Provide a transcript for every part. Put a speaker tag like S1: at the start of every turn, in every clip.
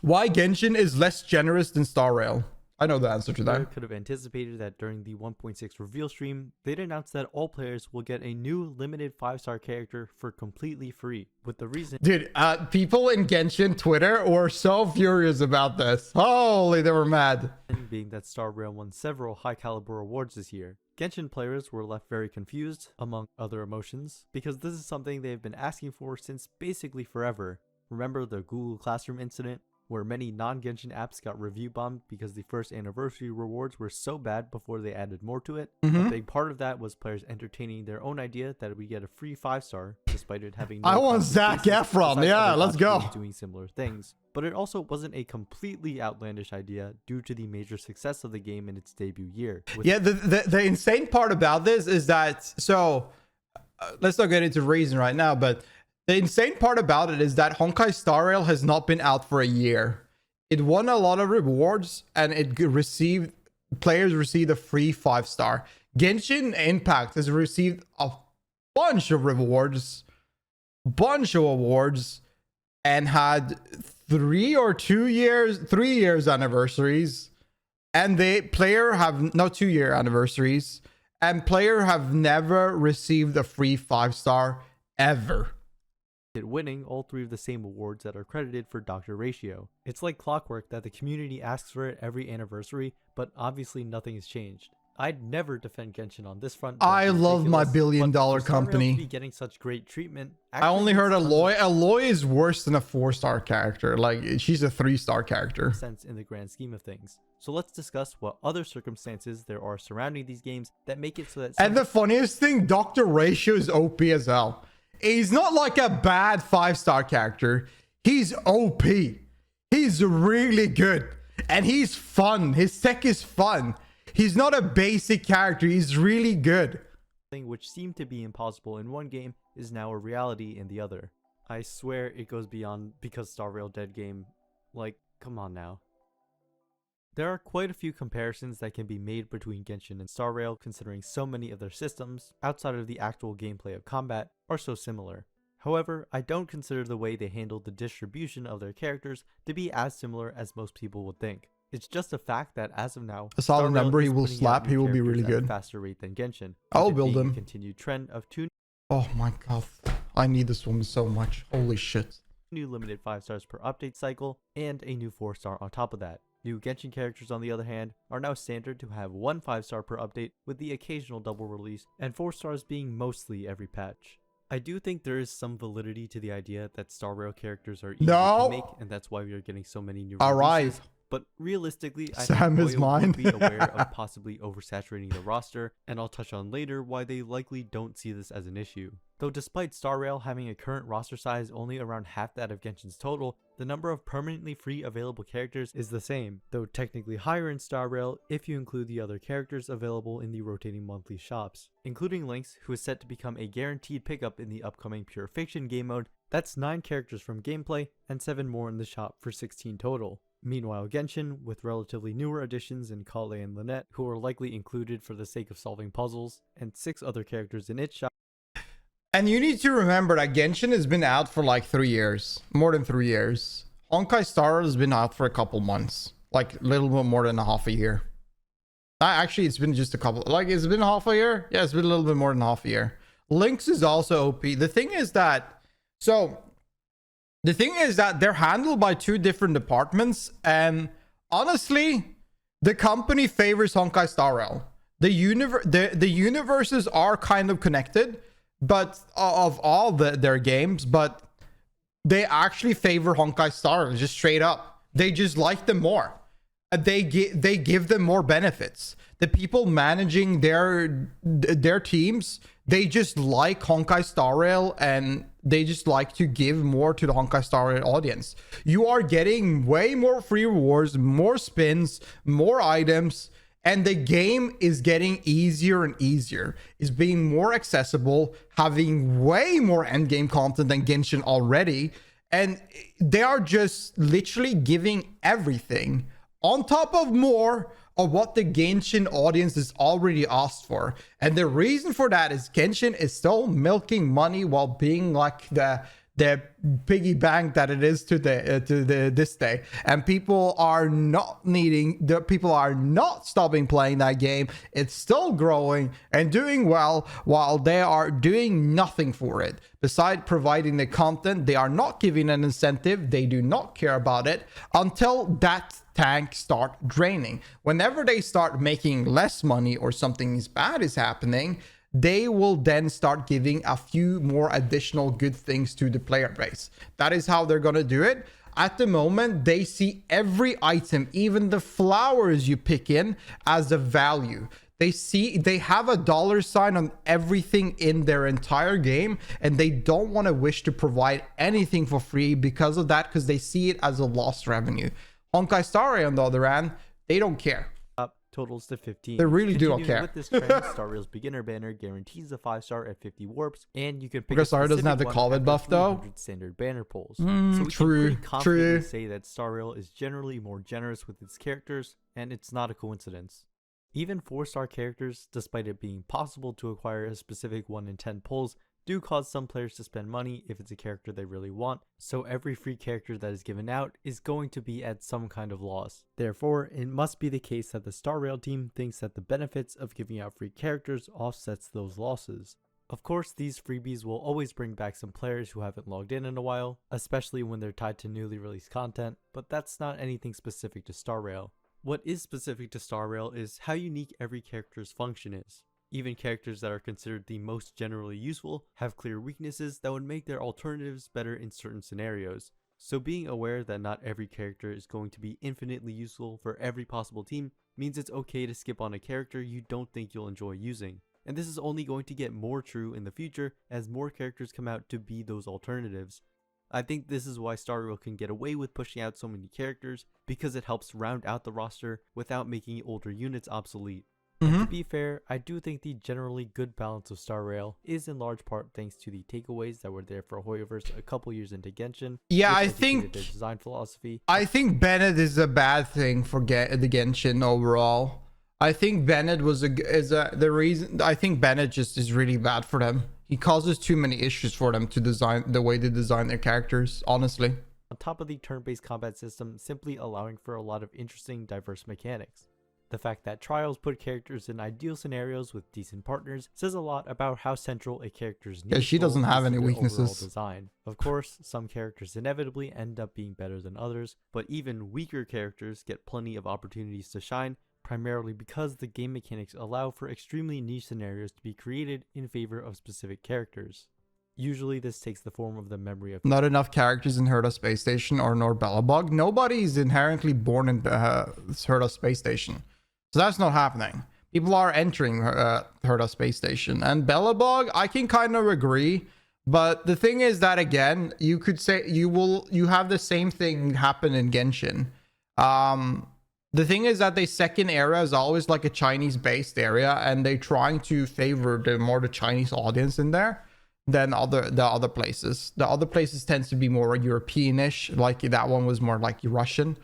S1: Why Genshin is less generous than Star Rail? I know the answer to that.
S2: Could have anticipated that during the 1.6 reveal stream, they'd announce that all players will get a new limited 5-star character for completely free. With the reason,
S1: Dude, people in Genshin Twitter were so furious about this. Holy, they were mad.
S2: being that Star Rail won several high caliber awards this year. Genshin players were left very confused, among other emotions, because this is something they've been asking for since basically forever. Remember the Google Classroom incident, where many non-Genshin apps got review bombed because the first anniversary rewards were so bad before they added more to it? A big part of that was players entertaining their own idea that we get a free 5-star, despite it having no
S1: I want Zac Efron. Yeah, let's go.
S2: Doing similar things. But it also wasn't a completely outlandish idea due to the major success of the game in its debut year.
S1: Yeah, the insane part about this is that, so let's not get into reason right now, but the insane part about it is that Honkai Star Rail has not been out for a year. It won a lot of rewards and players received a free 5-star. Genshin Impact has received a bunch of awards, and had 3 years anniversaries, and player have 2-year anniversaries, and player have never received a free 5-star ever.
S2: Winning all 3 of the same awards that are credited for Dr. Ratio. It's like clockwork that the community asks for it every anniversary, but obviously nothing has changed. I'd never defend Genshin on this front.
S1: I love my billion-dollar company.
S2: To be getting such great treatment.
S1: I only heard Aloy. Aloy is worse than a 4-star character. Like, she's a 3-star character.
S2: Sense in the grand scheme of things. So let's discuss what other circumstances there are surrounding these games that make it so that.
S1: And the funniest thing, Dr. Ratio is OP as hell. He's not like a bad 5-star character. He's OP. He's really good. And he's fun. His tech is fun. He's not a basic character. He's really good.
S2: Which seemed to be impossible in one game is now a reality in the other. I swear it goes beyond because Star Rail dead game. Like, come on now. There are quite a few comparisons that can be made between Genshin and Star Rail, considering so many of their systems, outside of the actual gameplay of combat, are so similar. However, I don't consider the way they handled the distribution of their characters to be as similar as most people would think. It's just a fact that as of now,
S1: a solid number he will slap, he will be really good.
S2: At a faster rate than Genshin.
S1: I'll build him.
S2: Continued trend of 2.
S1: Oh my god, I need this woman so much. Holy shit.
S2: New limited 5-stars per update cycle, and a new 4-star on top of that. New Genshin characters, on the other hand, are now standard to have 1 5-star per update, with the occasional double release, and 4-stars being mostly every patch. I do think there is some validity to the idea that Star Rail characters are easy to make, and that's why we are getting so many new releases. But realistically, I think would be aware of possibly oversaturating the roster, and I'll touch on later why they likely don't see this as an issue. Though despite Star Rail having a current roster size only around half that of Genshin's total, the number of permanently free available characters is the same, though technically higher in Star Rail if you include the other characters available in the rotating monthly shops. Including Lynx, who is set to become a guaranteed pickup in the upcoming Pure Fiction game mode, that's 9 characters from gameplay, and 7 more in the shop for 16 total. Meanwhile, Genshin, with relatively newer additions in Kale and Lynette, who are likely included for the sake of solving puzzles, and 6 other characters in its shop.
S1: And you need to remember that Genshin has been out for like 3 years. More than 3 years. Honkai Star Rail has been out for a couple months. Like a little bit more than a half a year. Actually, it's been just a couple. Like, it's been half a year? Yeah, it's been a little bit more than half a year. Lynx is also OP. The thing is that... The thing is that they're handled by 2 different departments, and honestly, the company favors Honkai Star Rail. The universes are kind of connected, but of all their games, but they actually favor Honkai Star Rail, just straight up. They just like them more. They give them more benefits. The people managing their teams, they just like Honkai Star Rail, and they just like to give more to the Honkai Star Rail audience. You are getting way more free rewards, more spins, more items, and the game is getting easier and easier. It's being more accessible, having way more endgame content than Genshin already, and they are just literally giving everything on top of more of what the Genshin audience is already asked for. And the reason for that is Genshin is still milking money while being like the the piggy bank that it is to this day, and people are not stopping playing that game. It's still growing and doing well, while they are doing nothing for it besides providing the content. They are not giving an incentive. They do not care about it until that tank start draining. Whenever they start making less money or something bad is happening, they will then start giving a few more additional good things to the player base. That is how they're going to do it. At the moment, they see every item, even the flowers you pick in, as a value. They have a dollar sign on everything in their entire game, and they don't want to wish to provide anything for free because of that, because they see it as a lost revenue. Honkai Star Rail, on the other hand, they don't care.
S2: Totals to 15.
S1: They really do not care.
S2: With this trend, Star Rail's beginner banner guarantees a 5-star at 50 warps, and you can pick
S1: because Star doesn't have the COVID buff though.
S2: Standard banner pulls. So we can pretty confidently say that Star Rail is generally more generous with its characters, and it's not a coincidence. Even 4-star characters, despite it being possible to acquire a specific 1 in 10 pulls, do cause some players to spend money if it's a character they really want, so every free character that is given out is going to be at some kind of loss. Therefore, it must be the case that the Star Rail team thinks that the benefits of giving out free characters offsets those losses. Of course, these freebies will always bring back some players who haven't logged in a while, especially when they're tied to newly released content, but that's not anything specific to Star Rail. What is specific to Star Rail is how unique every character's function is. Even characters that are considered the most generally useful have clear weaknesses that would make their alternatives better in certain scenarios. So being aware that not every character is going to be infinitely useful for every possible team means it's okay to skip on a character you don't think you'll enjoy using. And this is only going to get more true in the future as more characters come out to be those alternatives. I think this is why Star Rail can get away with pushing out so many characters, because it helps round out the roster without making older units obsolete. To be fair, I do think the generally good balance of Star Rail is in large part thanks to the takeaways that were there for Hoyoverse a couple years into Genshin.
S1: Yeah, I think
S2: their design philosophy.
S1: I think Bennett is a bad thing for the Genshin overall. I think Bennett the reason. I think Bennett just is really bad for them. He causes too many issues for them to design the way they design their characters, honestly.
S2: On top of the turn-based combat system simply allowing for a lot of interesting, diverse mechanics. The fact that Trials put characters in ideal scenarios with decent partners says a lot about how central a character's need
S1: she doesn't have any weaknesses.
S2: Design. Of course, some characters inevitably end up being better than others, but even weaker characters get plenty of opportunities to shine, primarily because the game mechanics allow for extremely niche scenarios to be created in favor of specific characters. Usually this takes the form of the memory of...
S1: Not enough characters in Herda Space Station or Norbellabog. Nobody is inherently born in Herda Space Station. So that's not happening. People are entering Herda Space Station. And Belobog, I can kind of agree. But the thing is that, again, you could say you have the same thing happen in Genshin. The thing is that the second area is always like a Chinese-based area, and they're trying to favor the Chinese audience in there than the other places. The other places tends to be more European-ish. Like that one was more like Russian.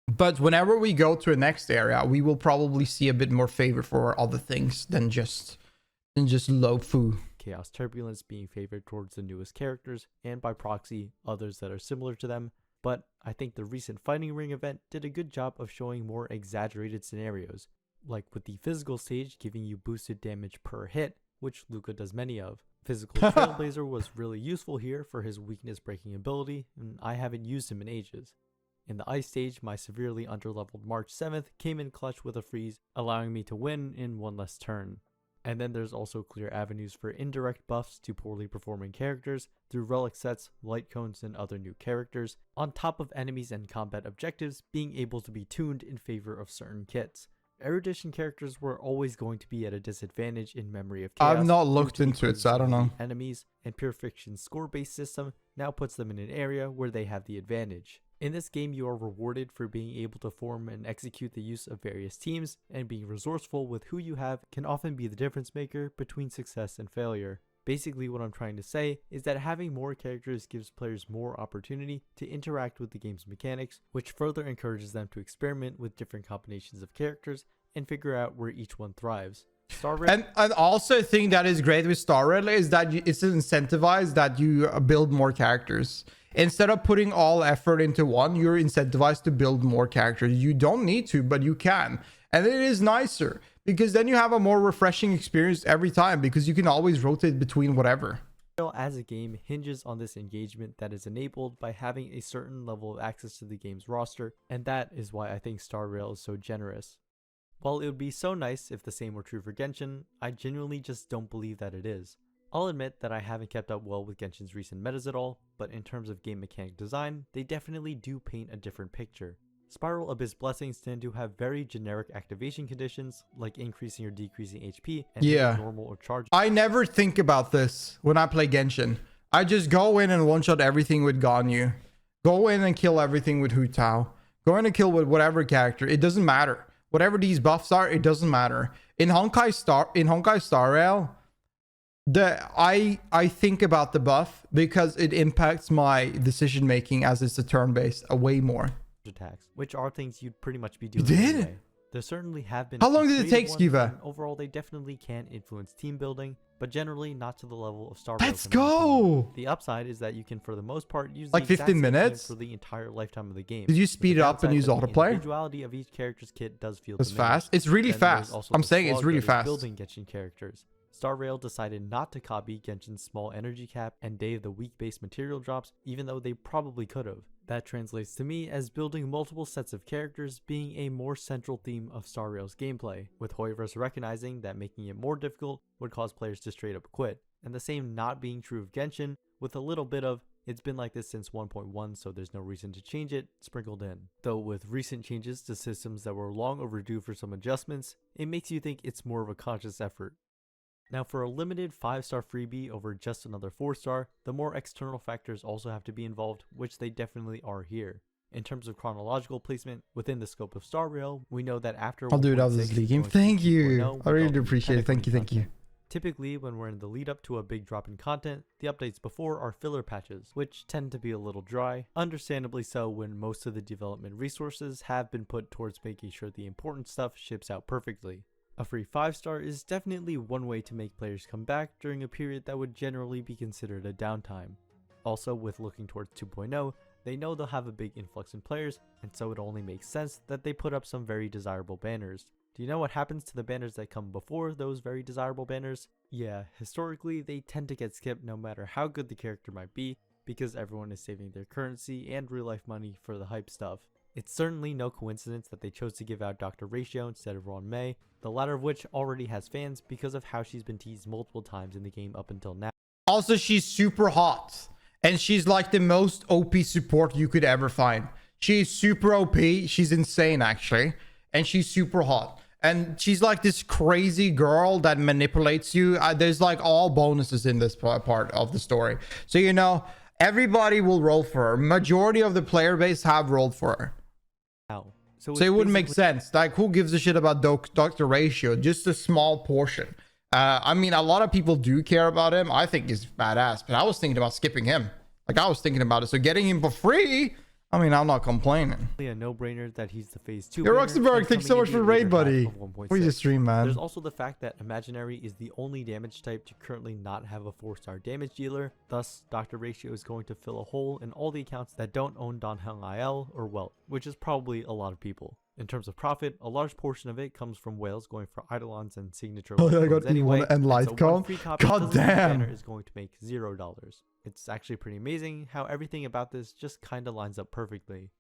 S1: But whenever we go to a next area, we will probably see a bit more favor for other things than just Lofu.
S2: Chaos Turbulence being favored towards the newest characters, and by proxy, others that are similar to them. But I think the recent Fighting Ring event did a good job of showing more exaggerated scenarios, like with the physical stage giving you boosted damage per hit, which Luca does many of. Physical Trailblazer was really useful here for his weakness breaking ability, and I haven't used him in ages. In the ice stage, my severely underleveled March 7th came in clutch with a freeze, allowing me to win in one less turn. And then there's also clear avenues for indirect buffs to poorly performing characters through relic sets, light cones, and other new characters, on top of enemies and combat objectives being able to be tuned in favor of certain kits. Erudition characters were always going to be at a disadvantage in Memory of Chaos.
S1: I've not looked into it, so I don't know.
S2: Enemies, and Pure Fiction's score-based system now puts them in an area where they have the advantage. In this game, you are rewarded for being able to form and execute the use of various teams, and being resourceful with who you have can often be the difference maker between success and failure. Basically, what I'm trying to say is that having more characters gives players more opportunity to interact with the game's mechanics, which further encourages them to experiment with different combinations of characters and figure out where each one thrives. Star Rail.
S1: And also a thing that is great with Star Rail is that it's incentivized that you build more characters. Instead of putting all effort into one, you're incentivized to build more characters. You don't need to, but you can. And it is nicer because then you have a more refreshing experience every time because you can always rotate between whatever.
S2: As a game hinges on this engagement that is enabled by having a certain level of access to the game's roster, and that is why I think Star Rail is so generous. While it would be so nice if the same were true for Genshin, I genuinely just don't believe that it is. I'll admit that I haven't kept up well with Genshin's recent metas at all, but in terms of game mechanic design, they definitely do paint a different picture. Spiral Abyss Blessings tend to have very generic activation conditions, like increasing or decreasing HP and normal or charge.
S1: I never think about this when I play Genshin. I just go in and one-shot everything with Ganyu. Go in and kill everything with Hu Tao. Go in and kill with whatever character. It doesn't matter. Whatever these buffs are, it doesn't matter. In Honkai Star Rail, I think about the buff because it impacts my decision making as it's a turn-based way more.
S2: Attacks, which are things you'd pretty much be doing.
S1: You did?
S2: Anyway. There certainly have been.
S1: How long did it take, Skiva?
S2: Overall, they definitely can influence team building, but generally not to the level of Star.
S1: Let's go.
S2: The upside is that you can, for the most part, use
S1: like 15 minutes
S2: for the entire lifetime of the game.
S1: Did you speed it up and use autoplay?
S2: The individuality of each character's kit does feel
S1: it's fast. It's really fast. I'm saying it's really fast.
S2: Building Genshin characters. Star Rail decided not to copy Genshin's small energy cap and Day of the Week based material drops, even though they probably could have. That translates to me as building multiple sets of characters being a more central theme of Star Rail's gameplay, with Hoyoverse recognizing that making it more difficult would cause players to straight up quit, and the same not being true of Genshin, with a little bit of "it's been like this since 1.1 so there's no reason to change it" sprinkled in. Though with recent changes to systems that were long overdue for some adjustments, it makes you think it's more of a conscious effort. Now for a limited 5-star freebie over just another 4-star, the more external factors also have to be involved, which they definitely are here. In terms of chronological placement within the scope of Star Rail, we know that after
S1: I'll do it after this league game. Thank you. I really do appreciate it. Thank you.
S2: Typically, when we're in the lead up to a big drop in content, the updates before are filler patches, which tend to be a little dry, understandably so when most of the development resources have been put towards making sure the important stuff ships out perfectly. A free 5-star is definitely one way to make players come back during a period that would generally be considered a downtime. Also, with looking towards 2.0, they know they'll have a big influx in players, and so it only makes sense that they put up some very desirable banners. Do you know what happens to the banners that come before those very desirable banners? Yeah, historically they tend to get skipped no matter how good the character might be, because everyone is saving their currency and real life money for the hype stuff. It's certainly no coincidence that they chose to give out Dr. Ratio instead of Ron May, the latter of which already has fans because of how she's been teased multiple times in the game up until now.
S1: Also, she's super hot, and she's like the most OP support you could ever find. She's super OP, she's insane actually, and she's super hot. And she's like this crazy girl that manipulates you. There's like all bonuses in this part of the story. So, you know, everybody will roll for her. Majority of the player base have rolled for her. So it wouldn't make sense. Like, who gives a shit about Dr. Ratio? Just a small portion. I mean, a lot of people do care about him. I think he's badass, but I was thinking about skipping him. Like, I was thinking about it. So getting him for free, I mean, I'm not complaining.
S2: A no-brainer that he's the phase 2.
S1: Yo, Roxenberg, thanks so much for the raid, buddy. Please just stream, man.
S2: There's also the fact that Imaginary is the only damage type to currently not have a 4-star damage dealer. Thus, Dr. Ratio is going to fill a hole in all the accounts that don't own Donheng IL or Welt, which is probably a lot of people. In terms of profit, a large portion of it comes from whales going for Eidolons and signature.
S1: Oh, I got anyway, and Lightcom.
S2: So
S1: God damn.
S2: Is going to make $0. It's actually pretty amazing how everything about this just kind of lines up perfectly.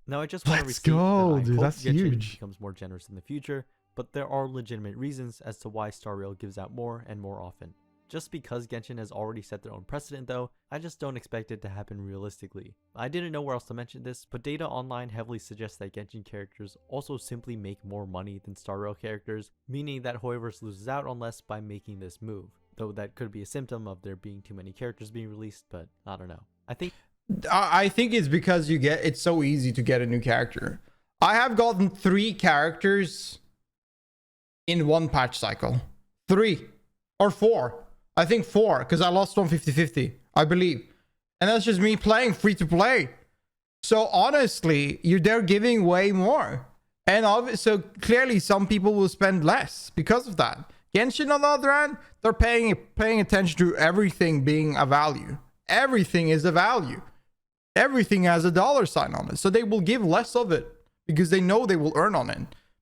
S2: Now I just want to receive
S1: dude, that's huge.
S2: Becomes more generous in the future, but there are legitimate reasons as to why Star Rail gives out more and more often. Just because Genshin has already set their own precedent though, I just don't expect it to happen realistically. I didn't know where else to mention this, but data online heavily suggests that Genshin characters also simply make more money than Star Rail characters, meaning that Hoyoverse loses out on less by making this move. Though that could be a symptom of there being too many characters being released, but I don't know. I think
S1: it's because it's so easy to get a new character. I have gotten 3 characters in one patch cycle. 3 or 4. I think 4, because I lost one 50-50, I believe. And that's just me playing free to play. So honestly, they're giving way more. And so clearly some people will spend less because of that. Genshin, on the other hand, they're paying attention to everything being a value. Everything is a value. Everything has a dollar sign on it. So they will give less of it because they know they will earn on it.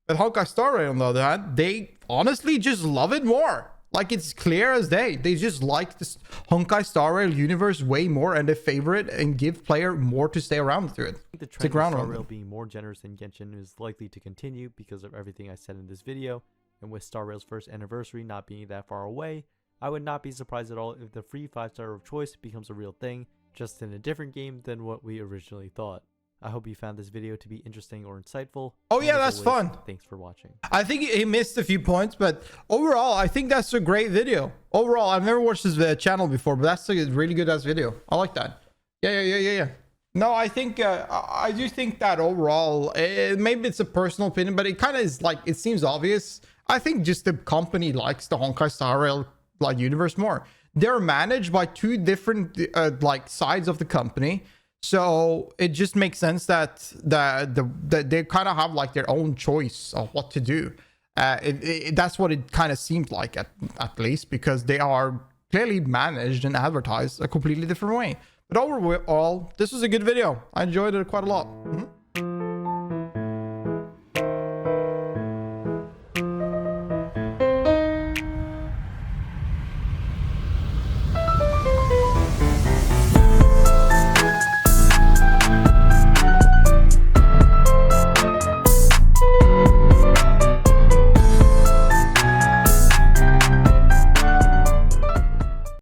S1: But Honkai Star Rail, on the other hand, they honestly just love it more. Like, it's clear as day. They just like this Honkai Star Rail universe way more, and they favor it and give player more to stay around through it.
S2: The trend of Star Rail being more generous than Genshin is likely to continue because of everything I said in this video, and with Star Rail's first anniversary not being that far away, I would not be surprised at all if the free 5-star of choice becomes a real thing, just in a different game than what we originally thought. I hope you found this video to be interesting or insightful.
S1: Oh yeah, that's fun.
S2: Thanks for watching.
S1: I think he missed a few points, but overall, I think that's a great video. Overall, I've never watched this channel before, but that's a really good ass video. I like that. Yeah. No, I think I do think that overall, maybe it's a personal opinion, but it kind of is like, it seems obvious. I think just the company likes the Honkai Star Rail like universe more. They're managed by two different like sides of the company. So it just makes sense that they kind of have like their own choice of what to do. That's what it kind of seemed like at least, because they are clearly managed and advertised a completely different way. But overall, this was a good video. I enjoyed it quite a lot.